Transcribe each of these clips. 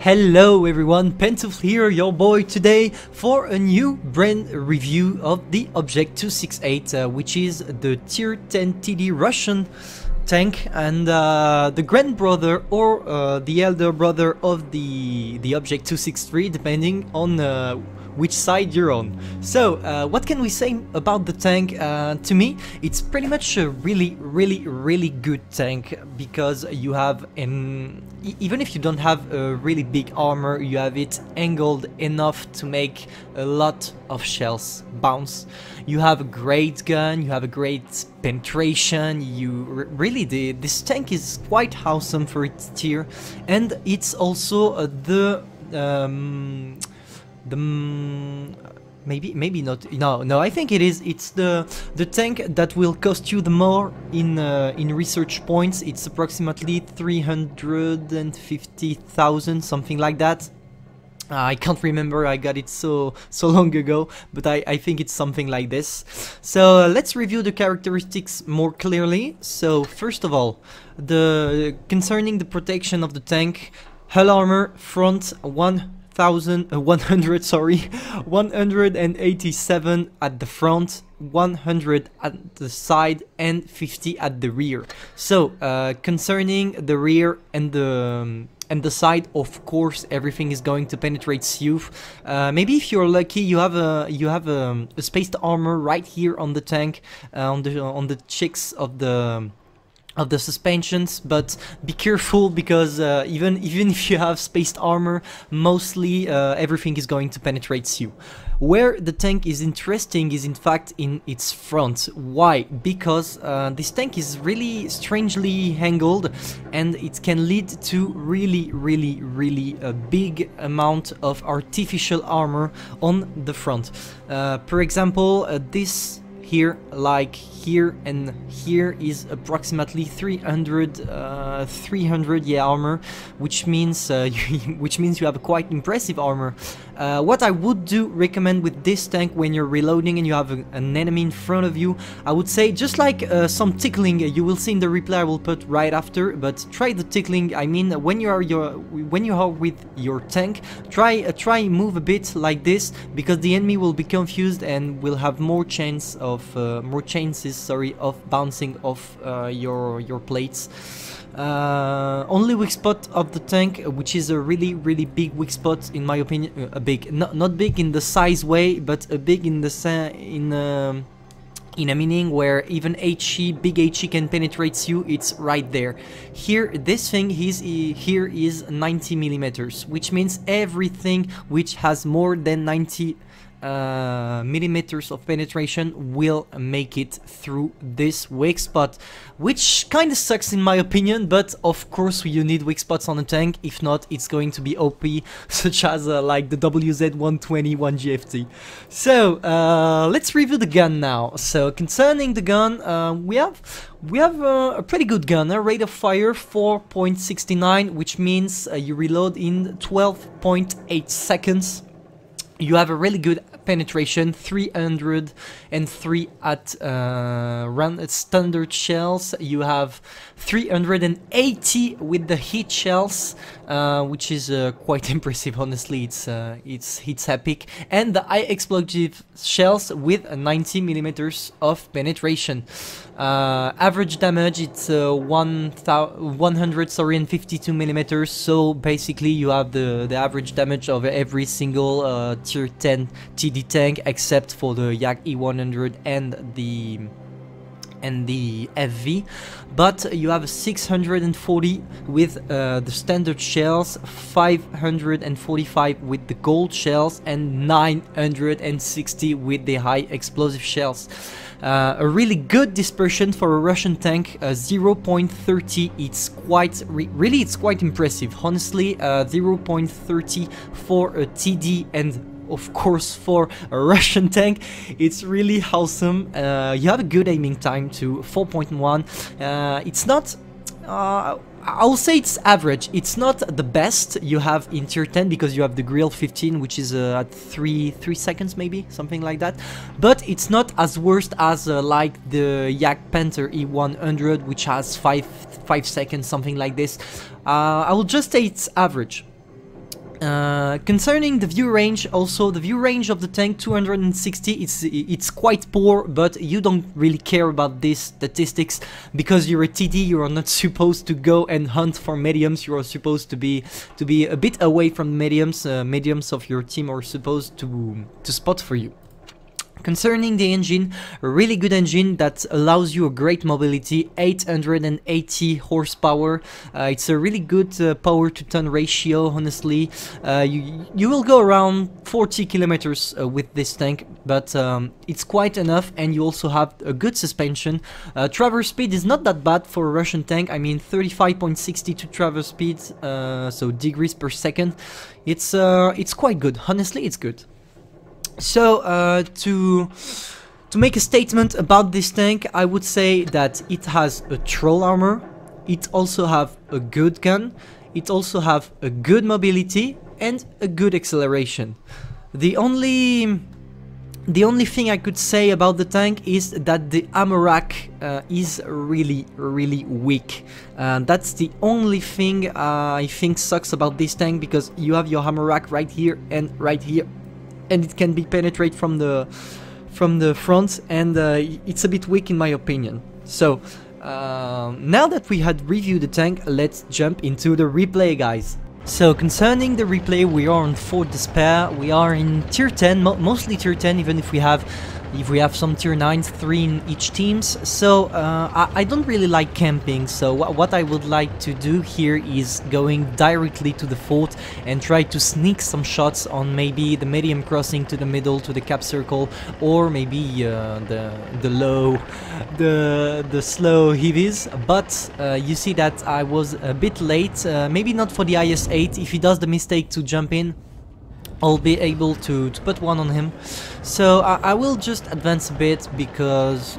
Hello everyone, Pantoufleee here, your boy, today for a new brand review of the Object 268, which is the tier 10 TD Russian tank and the grandbrother or the elder brother of the Object 263, depending on which side you're on. So what can we say about the tank? To me, it's pretty much a really good tank, because you have even if you don't have a really big armor, you have it angled enough to make a lot of shells bounce. You have a great gun, you have a great penetration, this tank is quite awesome for its tier, and it's also maybe not. No, I think it is. It's the tank that will cost you the more in research points. It's approximately 350,000, something like that. I can't remember. I got it so long ago, but I think it's something like this. So let's review the characteristics more clearly. So first of all, concerning the protection of the tank, hull armor front 187 at the front, 100 at the side, and 50 at the rear. So concerning the rear and the side, of course, everything is going to penetrate you. Maybe if you're lucky, you have a spaced armor right here on the tank, on the cheeks of the suspensions, but be careful, because even if you have spaced armor, mostly everything is going to penetrate you. Where the tank is interesting is in fact in its front. Why? Because this tank is really strangely angled, and it can lead to really a big amount of artificial armor on the front. For example, this here, like here and here, is approximately 300 armor, which means you have a quite impressive armor. What I would recommend with this tank when you're reloading and you have an enemy in front of you, I would say just like some tickling. You will see in the replay I will put right after, but try the tickling. I mean, when you are with your tank, try move a bit like this, because the enemy will be confused and will have more chances of bouncing off your plates. Only weak spot of the tank, which is a really big weak spot in my opinion, not big in the size way, but a big in a meaning where even big HE can penetrate you. It's right there. Here, this thing here is 90 millimeters, which means everything which has more than 90 millimeters of penetration will make it through this weak spot, which kind of sucks in my opinion, but of course you need weak spots on a tank. If not, it's going to be OP, such as like the WZ-120 1GFT. So let's review the gun now. So concerning the gun, we have a pretty good gun, a rate of fire 4.69, which means you reload in 12.8 seconds. You have a really good penetration, 303 at standard shells. You have 380 with the heat shells, which is quite impressive. Honestly, it's epic. And the high explosive shells with 90 millimeters of penetration. Average damage, it's 152 millimeters. So basically, you have the average damage of every single tier 10 TD tank, except for the Yak E100 and the FV, but you have 640 with the standard shells, 545 with the gold shells, and 960 with the high explosive shells. A really good dispersion for a Russian tank, 0.30. It's quite it's quite impressive, honestly. 0.30 for a TD, and of course for a Russian tank, it's really awesome. You have a good aiming time to 4.1. It's not I'll say it's average. It's not the best you have in tier 10, because you have the Grill 15, which is at 3 seconds maybe, something like that. But it's not as worst as like the Yak Panther E100, which has 5 seconds, something like this. I will just say it's average. Concerning the view range, also the view range of the tank 260, it's quite poor, but you don't really care about these statistics because you're a TD. You are not supposed to go and hunt for mediums. You are supposed to be a bit away from mediums. Mediums of your team are supposed to spot for you. Concerning the engine, a really good engine that allows you a great mobility, 880 horsepower. It's a really good power to ton ratio, honestly. You will go around 40 kilometers with this tank, but it's quite enough, and you also have a good suspension. Traverse speed is not that bad for a Russian tank. I mean 35.62 traverse speed, so degrees per second. It's quite good, honestly it's good. So to make a statement about this tank, I would say that it has a troll armor, it also have a good gun, it also have a good mobility and a good acceleration. The only thing I could say about the tank is that the ammorack is really weak. That's the only thing I think sucks about this tank, because you have your ammorack right here and right here, and it can be penetrate from the front, and it's a bit weak in my opinion. So now that we had reviewed the tank, let's jump into the replay, guys. So concerning the replay, we are on 4 despair. We are in tier 10, mostly tier 10, even if we have some tier 9s, 3 in each teams. So I don't really like camping, so what I would like to do here is going directly to the fort and try to sneak some shots on maybe the medium crossing to the middle, to the cap circle, or maybe the slow heavies. But you see that I was a bit late, maybe not for the IS-8. If he does the mistake to jump in, I'll be able to put one on him. So I will just advance a bit because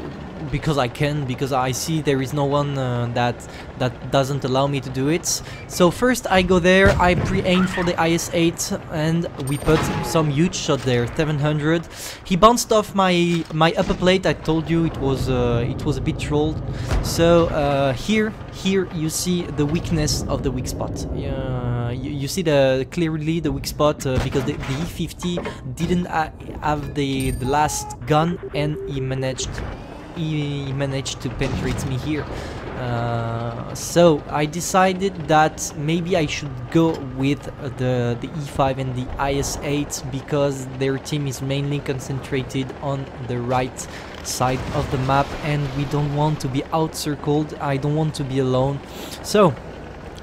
I can, because I see there is no one that doesn't allow me to do it. So first I go there, I pre-aim for the IS-8, and we put some huge shot there, 700. He bounced off my upper plate. I told you it was a bit trolled. So here you see the weakness of the weak spot. You see clearly the weak spot, because the E50 didn't have the last gun, and he managed to penetrate me here. So I decided that maybe I should go with the E5 and the IS-8, because their team is mainly concentrated on the right side of the map, and we don't want to be out-circled. I don't want to be alone. So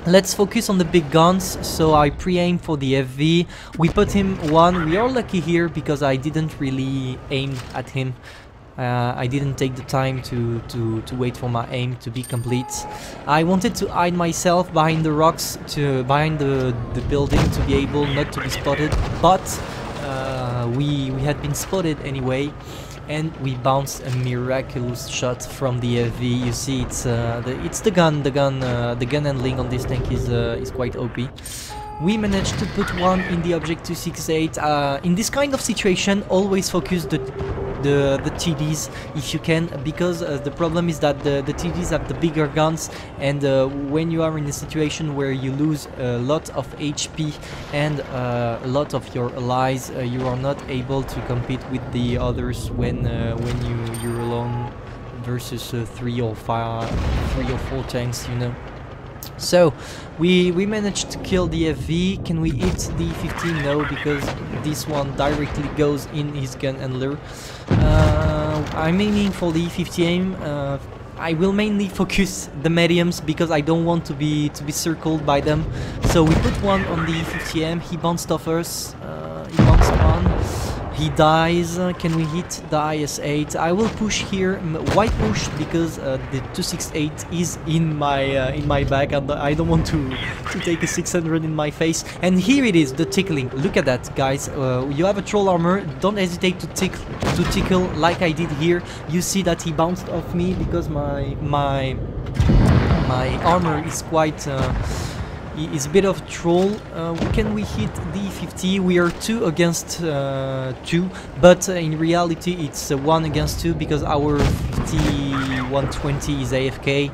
let's focus on the big guns. So I pre-aim for the FV. We put him one. We are lucky here because I didn't really aim at him. I didn't take the time to wait for my aim to be complete. I wanted to hide myself behind the rocks, behind the building, to be able not to be spotted, but we had been spotted anyway, and we bounced a miraculous shot from the FV. You see, it's the gun handling on this tank is quite OP. We managed to put one in the object 268. In this kind of situation, always focus the TDs if you can, because the problem is that the TDs have the bigger guns, and when you are in a situation where you lose a lot of HP and a lot of your allies, you are not able to compete with the others when you're alone versus 3 or 4 tanks, you know. So we managed to kill the FV. Can we hit the 15? No, because this one directly goes in his gun handler. I'm aiming for the E50 aim. I will mainly focus the mediums because I don't want to be circled by them. So we put one on the E50M. He bounced off us. He bounced one. He dies. Can we hit the IS-8? I will push here. Why push? Because the 268 is in my bag, and I don't want to take a 600 in my face. And here it is, the tickling. Look at that, guys. You have a troll armor. Don't hesitate to tickle like I did here. You see that he bounced off me because my armor is quite. Is a bit of a troll. Can we hit the 50? We are 2 against 2, but in reality it's 1 against 2 because our 50-120 is AFK.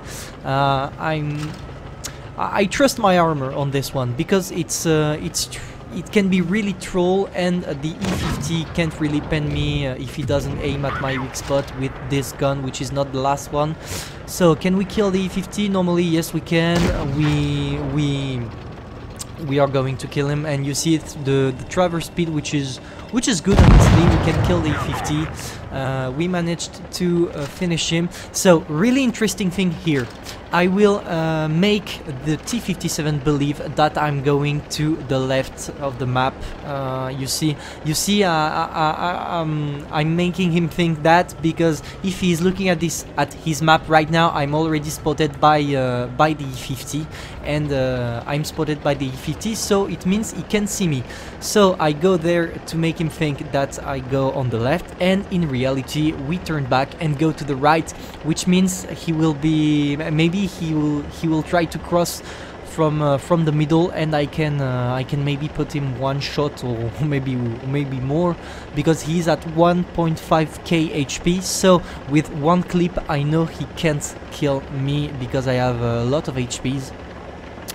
I trust my armor on this one because it's it can be really troll, and the E50 can't really pen me if he doesn't aim at my weak spot with this gun, which is not the last one. So can we kill the E50? Normally yes we can. We are going to kill him, and you see it, the traverse speed, which is good. Honestly, we can kill the E50. We managed to finish him. So really interesting thing here. I will make the T-57 believe that I'm going to the left of the map. You see, I'm making him think that, because if he's looking at his map right now, I'm already spotted by the E50, and I'm spotted by the E50, so it means he can see me. So I go there to make him think that I go on the left, and in reality we turn back and go to the right, which means he will be, maybe he will try to cross from the middle, and I can maybe put him one shot, or maybe more, because he's at 1.5k HP. So with one clip I know he can't kill me because I have a lot of HPs.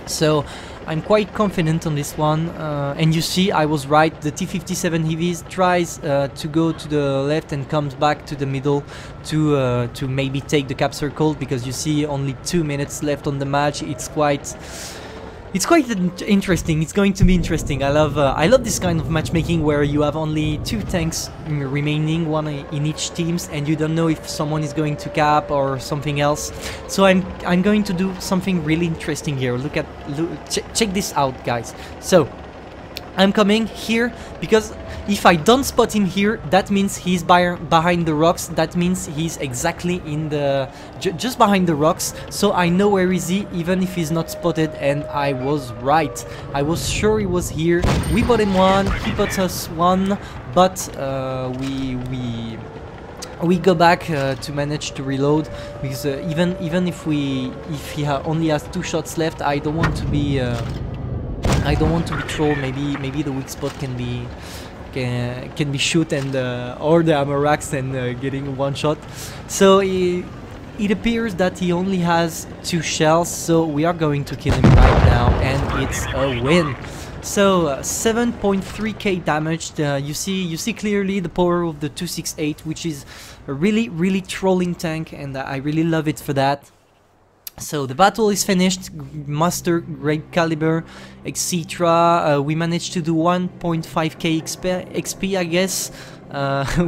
So I'm quite confident on this one, and you see I was right. The T-57 Heavies tries to go to the left and comes back to the middle to maybe take the cap circle, because you see only 2 minutes left on the match. It's quite interesting. It's going to be interesting. I love this kind of matchmaking where you have only 2 tanks remaining, one in each teams, and you don't know if someone is going to cap or something else. So I'm going to do something really interesting here. Check this out, guys. So I'm coming here because if I don't spot him here, that means he's behind the rocks. That means he's exactly in the just behind the rocks. So I know where is he, even if he's not spotted. And I was right. I was sure he was here. We bought him one. He bought us one. But we go back to manage to reload, because even if he only has 2 shots left, I don't want to be trolled. Maybe the weak spot can be shoot and or the ammoracks and getting one shot. So it appears that he only has 2 shells, so we are going to kill him right now, and it's a win. So 7.3k damage. You see clearly the power of the 268, which is a really trolling tank, and I really love it for that. So the battle is finished, master, great caliber, etc. We managed to do 1.5k XP, I guess,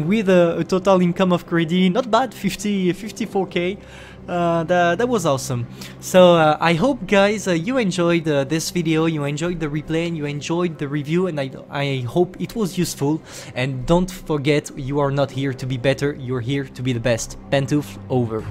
with a total income of credit, not bad, 54k. That was awesome. So I hope, guys, you enjoyed this video, you enjoyed the replay, and you enjoyed the review, and I hope it was useful. And don't forget, you are not here to be better, you're here to be the best. Pantoufle over.